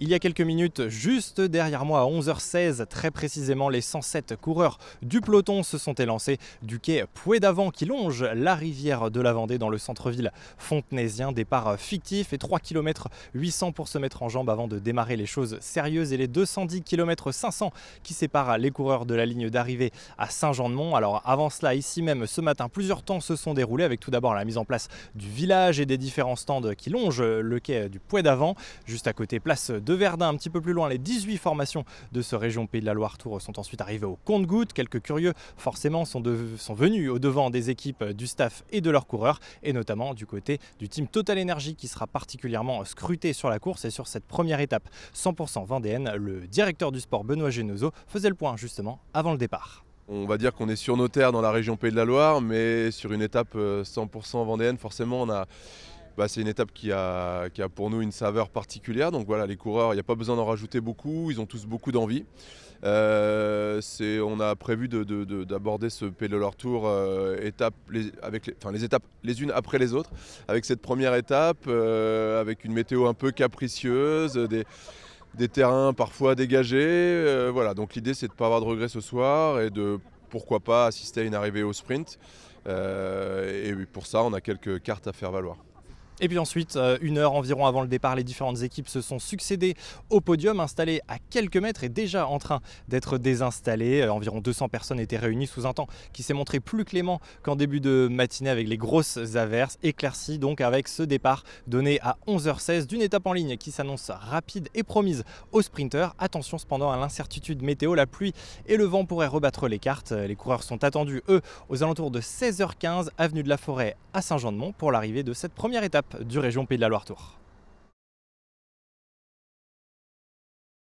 Il y a quelques minutes, juste derrière moi à 11h16, très précisément, les 107 coureurs du peloton se sont élancés du quai Pouet-d'Avant qui longe la rivière de la Vendée dans le centre-ville fontenaisien. Départ fictif et 3 km 800 pour se mettre en jambes avant de démarrer les choses sérieuses et les 210 km 500 qui séparent les coureurs de la ligne d'arrivée à Saint-Jean-de-Mont. Alors avant cela, ici même ce matin, plusieurs temps se sont déroulés avec tout d'abord la mise en place du village et des différents stands qui longent le quai du Pouet-d'Avant. Juste à côté, place de Verdun, un petit peu plus loin, les 18 formations de ce région Pays de la Loire Tour sont ensuite arrivées au compte-gouttes. Quelques curieux, forcément, sont venus au devant des équipes, du staff et de leurs coureurs, et notamment du côté du team Total Energy qui sera particulièrement scruté sur la course et sur cette première étape 100% vendéenne. Le directeur du sport, Benoît Genozo, faisait le point justement avant le départ. On va dire qu'on est sur nos terres dans la région Pays de la Loire, mais sur une étape 100% vendéenne, forcément c'est une étape qui a pour nous une saveur particulière. Donc voilà, les coureurs, il n'y a pas besoin d'en rajouter beaucoup, ils ont tous beaucoup d'envie. On a prévu d'aborder ce Pays de la Loire Tour les étapes les unes après les autres, avec cette première étape, avec une météo un peu capricieuse, des terrains parfois dégagés. Voilà, donc l'idée c'est de ne pas avoir de regrets ce soir et de pourquoi pas assister à une arrivée au sprint. Et pour ça, on a quelques cartes à faire valoir. Et puis ensuite, une heure environ avant le départ, les différentes équipes se sont succédées au podium, installées à quelques mètres et déjà en train d'être désinstallées. Environ 200 personnes étaient réunies sous un temps qui s'est montré plus clément qu'en début de matinée avec les grosses averses, éclaircies donc avec ce départ donné à 11h16 d'une étape en ligne qui s'annonce rapide et promise aux sprinteurs. Attention cependant à l'incertitude météo, la pluie et le vent pourraient rebattre les cartes. Les coureurs sont attendus, eux, aux alentours de 16h15, avenue de la Forêt à Saint-Jean-de-Mont pour l'arrivée de cette première étape du région Pays de la Loire Tour.